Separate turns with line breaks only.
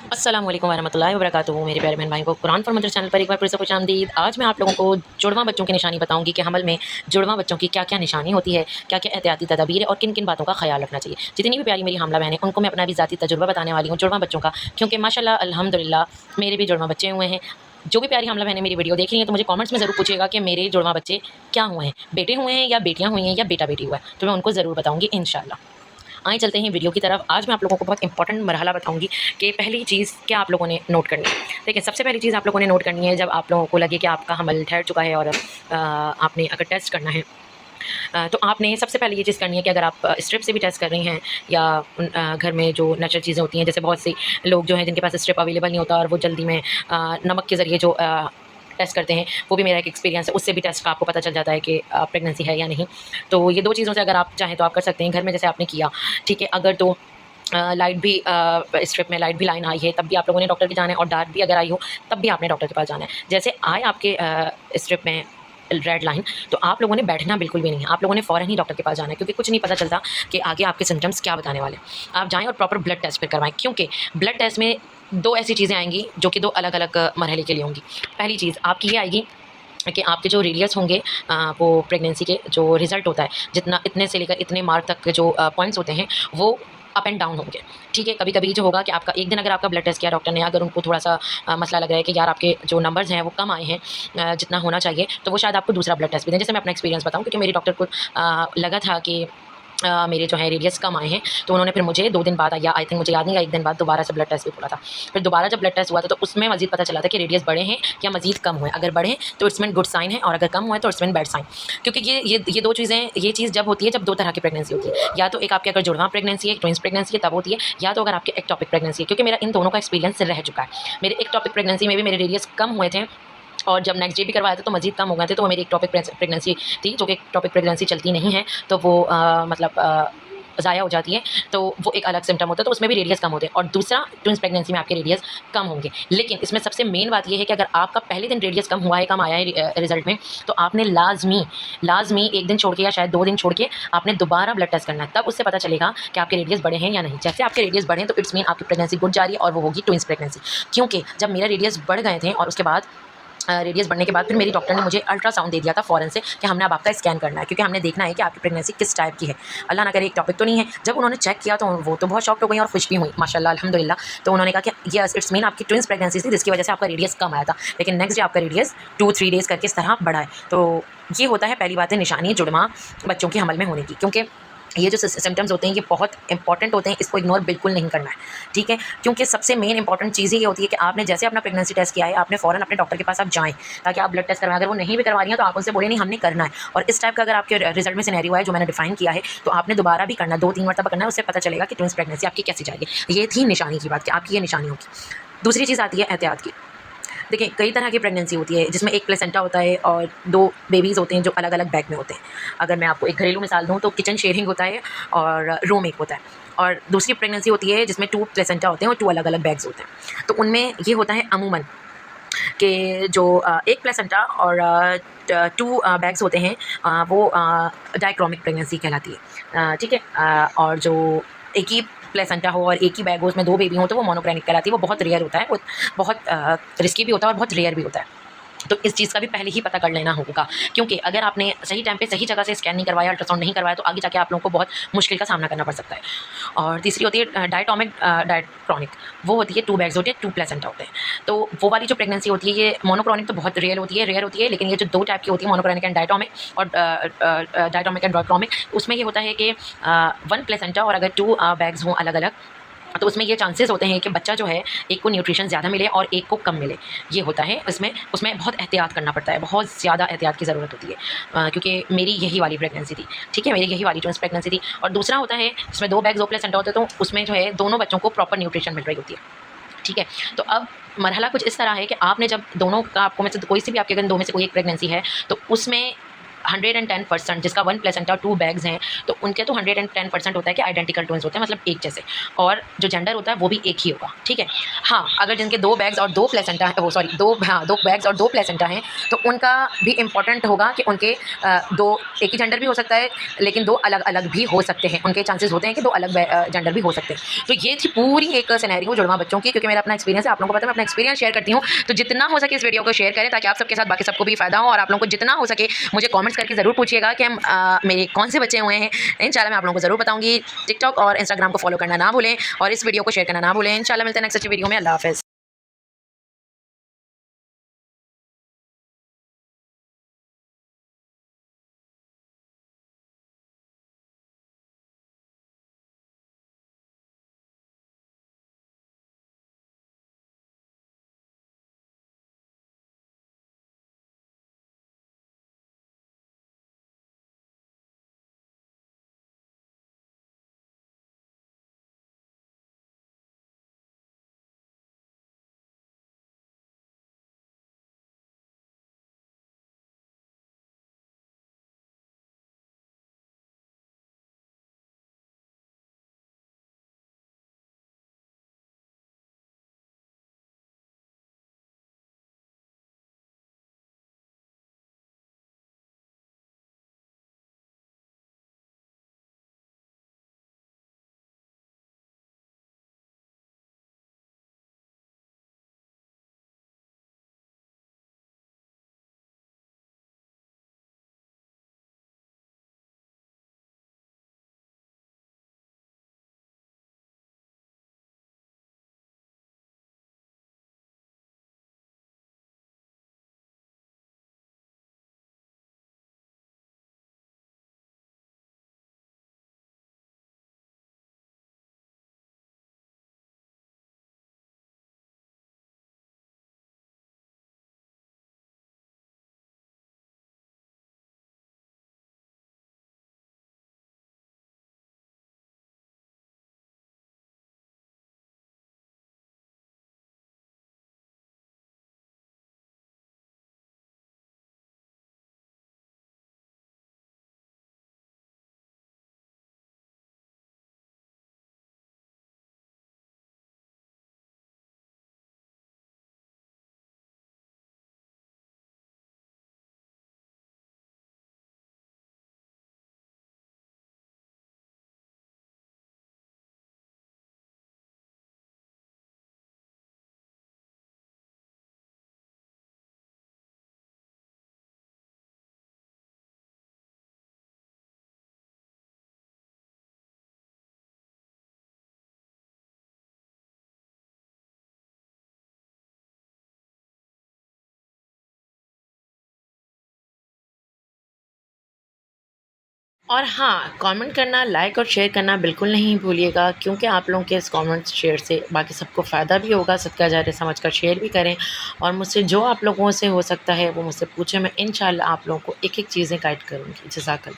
अस्सलाम वालेकुम वरहमतुल्लाहि वबरकातुहू। मेरे प्यारे बहन भाई को कुरान फॉर मदर चैनल पर एक बार फिर से खुशामदीद। आज मैं आप लोगों को जुड़वा बच्चों की निशानी बताऊंगी कि हमल में जुड़वा बच्चों की क्या क्या निशानी होती है, क्या क्या एहतियाती तदाबीर है और किन किन बातों का ख्याल रखना चाहिए। जितनी भी प्यारी मेरी हमला बहन है उनको मैं अपना भी ज़ाती तजुर्बा बताने वाली हूँ जुड़वा बच्चों का, क्योंकि माशाल्लाह अल्हम्दुलिल्लाह मेरे भी जुड़वा बच्चे हुए हैं। जो भी प्यारी हमला बहनें मेरी वीडियो देख रही हैं तो मुझे कमेंट्स में ज़रूर पूछिएगा कि मेरे जुड़वा बच्चे क्या हुए हैं, बेटे हुए हैं या बेटियाँ हुई हैं या बेटा बेटी हुआ है, तो मैं उनको ज़रूर बताऊँगी इंशाल्लाह। आइए चलते हैं वीडियो की तरफ। आज मैं आप लोगों को बहुत इंपॉर्टेंट मरहला बताऊंगी कि पहली चीज़ क्या आप लोगों ने नोट करनी है। देखिए, सबसे पहली चीज़ आप लोगों ने नोट करनी है, जब आप लोगों को लगे कि आपका हमल ठहर चुका है और आपने अगर टेस्ट करना है, तो आपने सबसे पहले ये चीज़ करनी है कि अगर आप स्ट्रिप से भी टेस्ट कर रही हैं या घर में जो नेचुरल चीज़ें होती हैं, जैसे बहुत सी लोग जो हैं जिनके पास स्ट्रिप अवेलेबल नहीं होता और वो जल्दी में नमक के ज़रिए जो टेस्ट करते हैं, वो भी मेरा एक एक्सपीरियंस है। उससे भी टेस्ट का आपको पता चल जाता है कि प्रेगनेंसी है या नहीं। तो ये 2 चीज़ों से अगर आप चाहें तो आप कर सकते हैं घर में, जैसे आपने किया, ठीक है। अगर तो लाइट भी स्ट्रिप में लाइट भी लाइन आई है तब भी आप लोगों ने डॉक्टर के जाना है, और डार्क भी अगर आई हो तब भी आपने डॉक्टर के पास जाना है। जैसे आए आपके स्ट्रिप में रेड लाइन, तो आप लोगों ने बैठना बिल्कुल भी नहीं है, आप लोगों ने फ़ौरन ही डॉक्टर के पास जाना है, क्योंकि कुछ नहीं पता चलता कि आगे आपके सिम्टम्स क्या बताने वाले हैं। आप जाएँ और प्रॉपर ब्लड टेस्ट फिर करवाएँ, क्योंकि ब्लड टेस्ट में 2 ऐसी चीज़ें आएँगी जो कि 2 अलग-अलग मरहले के लिए होंगी। पहली चीज़ आपकी ये आएगी कि आपके जो रेडियस होंगे, वो प्रेगनेंसी के जो रिज़ल्ट होता है, जितना इतने से लेकर इतने मार्क तक के जो पॉइंट्स होते हैं, वो अप एंड डाउन होंगे, ठीक है। कभी-कभी जो होगा कि आपका एक दिन अगर आपका ब्लड टेस्ट किया डॉक्टर ने, अगर उनको थोड़ा-सा मसला लग रहा है कि यार आपके जो नंबर्स हैं वो कम आए हैं जितना होना चाहिए, तो वो शायद आपको दूसरा ब्लड टेस्ट भी दें। जैसे मैं अपना एक्सपीरियंस बताऊँ, क्योंकि मेरी डॉक्टर को लगा था कि मेरे जो है रेडियस कम आए हैं, तो उन्होंने फिर मुझे 2 दिन बाद या आई थिंक मुझे याद नहीं है, 1 दिन बाद दोबारा से ब्लड टेस्ट भी बोला था। फिर दोबारा जब ब्लड टेस्ट हुआ था तो उसमें मज़ीद पता चला था कि रेडियस बढ़े हैं या मज़ीद कम हुए हैं। अगर बढ़े तो इट्स मीन गुड साइन है, और अगर कम हुए तो इट्स मीन बैड साइन। क्योंकि ये 2 चीज़ें, ये चीज़ जब होती है जब 2 तरह की प्रेगनेंसी होती है। या तो एक आपकी अगर जुड़वां प्रेगनेंसी है, ट्विन्स प्रेगनेंसी है, तब होती है, या तो अगर आपकी एक्टोपिक प्रेगनेंसी है, क्योंकि मेरा इन दोनों का एक्सपीरियंस रह चुका है। मेरे एक्टोपिक प्रेगनेंसी में भी मेरे रेडियस कम हुए थे, और जब नेक्स्ट डे भी करवाया था तो मज़ीद कम हो गए थे। तो वो मेरी एक्टोपिक प्रेगनेंसी थी, जो कि एक्टोपिक प्रेगनेंसी चलती नहीं है, तो वो मतलब ज़ाया हो जाती है, तो वो एक अलग सिम्टम होता है, तो उसमें भी रेडियस कम होते हैं। और दूसरा, ट्विन्स प्रेगनेंसी में आपके रेडियस कम होंगे। लेकिन इसमें सबसे मेन बात ये है कि अगर आपका पहले दिन रेडियस कम हुआ है, कम आया है रिजल्ट में, तो आपने लाजमी 1 दिन छोड़ के या शायद 2 दिन छोड़ के आपने दोबारा ब्लड टेस्ट करना है। तब उससे पता चलेगा कि आपके रेडियस बढ़े हैं या नहीं। जैसे आपके रेडियस बढ़े तो इट्स मीन आपकी प्रेगनेंसी गुड जा रही है, और वो होगी ट्विन्स प्रेगनेंसी। क्योंकि जब मेरा रेडियस बढ़ गए थे और उसके बाद रेडियस बढ़ने के बाद फिर मेरी डॉक्टर ने मुझे अल्ट्रासाउंड दे दिया था फ़ौरन से कि हमने अब आपका स्कैन करना है, क्योंकि हमने देखना है कि आपकी प्रेगनेंसी किस टाइप की है। अल्लाह ना करे एक टॉपिक तो नहीं है। जब उन्होंने चेक किया तो वो तो बहुत शॉक्ड हो गई और खुश भी हुई, माशाल्लाह अल्हम्दुलिल्लाह। तो उन्होंने कहा कि यस इट्स मीन आपकी ट्विन्स प्रेगनेंसी थी, जिसकी वजह से आपका रेडियस कम आया था, लेकिन नेक्स्ट डे आपका रेडियस 2-3 डेज़ करके इस तरह बढ़ा है। तो ये होता है पहली बात है निशानी जुड़वां बच्चों के हमल में होने की, क्योंकि ये जो सिम्टम्स होते हैं ये बहुत इंपॉर्टेंट होते हैं, इसको इग्नोर बिल्कुल नहीं करना है, ठीक है। क्योंकि सबसे मेन इंपॉर्टेंट चीज़ ये होती है कि आपने जैसे अपना प्रेगनेंसी टेस्ट किया है, आपने फ़ौरन अपने डॉक्टर के पास आप जाएँ, ताकि आप ब्लड टेस्ट करवाएं। अगर वो नहीं भी करवा रही हैं तो आप उनसे बोले नहीं हमने करना है। और इस टाइप का अगर आपके रिजल्ट में सिनेरियो है जो मैंने डिफाइन किया है, तो आपने दोबारा भी करना है, 2-3 मरतबा करना है, उससे पता चलेगा कि ट्विन्स प्रेगनेंसी आपकी कैसी जाएगी। ये थी निशानी की बात कि आपकी ये निशानी होगी। दूसरी चीज़ आती है एहतियात की। देखिए, कई तरह की प्रेगनेंसी होती है, जिसमें एक प्लेसेंटा होता है और 2 बेबीज़ होते हैं जो अलग-अलग बैग में होते हैं। अगर मैं आपको एक घरेलू मिसाल दूँ तो किचन शेयरिंग होता है और रूम एक होता है। और दूसरी प्रेगनेंसी होती है जिसमें 2 प्लेसेंटा होते हैं और 2 अलग-अलग बैग्स होते हैं। तो उनमें ये होता है अमूमन कि जो एक प्लेसेंटा और 2 बैग्स होते हैं, वो डायक्रोमिक प्रेगनेंसी कहलाती है। ठीक है। और जो एक ही प्लेसेंटा हो और एक ही बैग हो, उसमें 2 बेबी हो, तो वो मोनोक्रेनिक कहलाती है। वो बहुत रेयर होता है, वो बहुत रिस्की भी होता है और बहुत रेयर भी होता है। तो इस चीज़ का भी पहले ही पता कर लेना होगा, क्योंकि अगर आपने सही टाइम पे सही जगह से स्कैन नहीं करवाया, अल्ट्रासाउंड नहीं करवाया, तो आगे जाके आप लोगों को बहुत मुश्किल का सामना करना पड़ सकता है। और तीसरी होती है डायक्रॉनिक, वो होती है 2 बैग्स होते हैं, 2 प्लेसेंटा होते हैं। तो वो वाली जो प्रेगनेंसी होती है, ये मोनोक्रॉनिक तो बहुत रेयर होती है, लेकिन ये जो 2 टाइप की होती है, मोनोक्रॉनिक एंड डायटोमिक, और डायटोमिक एंड डायक्रॉमिक, उसमें ये होता है कि 1 प्लेसेंटा और अगर 2 बैग्स हों अलग-अलग, तो उसमें ये चांसेस होते हैं कि बच्चा जो है, एक को न्यूट्रिशन ज़्यादा मिले और एक को कम मिले। ये होता है उसमें बहुत एहतियात करना पड़ता है, बहुत ज़्यादा एहतियात की ज़रूरत होती है, क्योंकि मेरी यही वाली प्रेगनेंसी थी, ठीक है, मेरी यही वाली ट्विन्स प्रेगनेंसी थी। और दूसरा होता है जिसमें 2 बैग्स 2 प्लेसेंटा होते हैं, तो उसमें जो है दोनों बच्चों को प्रॉपर न्यूट्रिशन मिल रही होती है, ठीक है। तो अब मरहला कुछ इस तरह है कि आपने जब दोनों का, आपको में से कोई सी भी आपके अगर 2 में से कोई एक प्रेगनेंसी है, तो उसमें 110%, जिसका 1 प्लेसेंटा 2 बैग्स हैं, तो उनके तो 110% होता है कि आइडेंटिकल ट्विन्स होते हैं, मतलब एक जैसे, और जो जेंडर होता है वो भी एक ही होगा, ठीक है। हाँ, अगर जिनके 2 बैग्स और 2 प्लेसेंटा, वो सॉरी 2, हाँ 2 बैग्स और 2 प्लेसेंटा हैं, तो उनका भी इम्पोर्टेंट होगा कि उनके 2 एक ही जेंडर भी हो सकता है, लेकिन 2 अलग-अलग भी हो सकते हैं। उनके चांसेस होते हैं कि 2 अलग जेंडर भी हो सकते हैं। तो ये थी पूरी एक सिनेरियो जुड़वा बच्चों की, क्योंकि मेरा अपना एक्सपीरियंस है, आप लोगों को पता है मैं अपना एक्सपीरियंस शेयर करती हूँ। तो जितना हो सके इस वीडियो को शेयर करें, ताकि आप सबके साथ बाकी सबको भी फ़ायदा हो, और आप लोगों को जितना हो सके मुझे कमेंट्स करके ज़रूर पूछिएगा कि हम मेरे कौन से बच्चे हुए हैं। इंशाल्लाह मैं आप लोगों को ज़रूर बताऊँगी। टिकटॉक और इंस्टाग्राम को फॉलो करना ना भूलें, और इस वीडियो को शेयर करना ना भूलें। इंशाल्लाह मिलते हैं नेक्स्ट अच्छी वीडियो में। अल्लाह हाफ़िज़। और हाँ, कमेंट करना, लाइक और शेयर करना बिल्कुल नहीं भूलिएगा, क्योंकि आप लोगों के इस कमेंट शेयर से बाकी सबको फ़ायदा भी होगा। सदका जारिया समझकर शेयर भी करें, और मुझसे जो आप लोगों से हो सकता है वो मुझसे पूछें। मैं इंशाल्लाह आप लोगों को एक-एक चीज़ें गाइड करूँगी। जज़ाकल्लाह।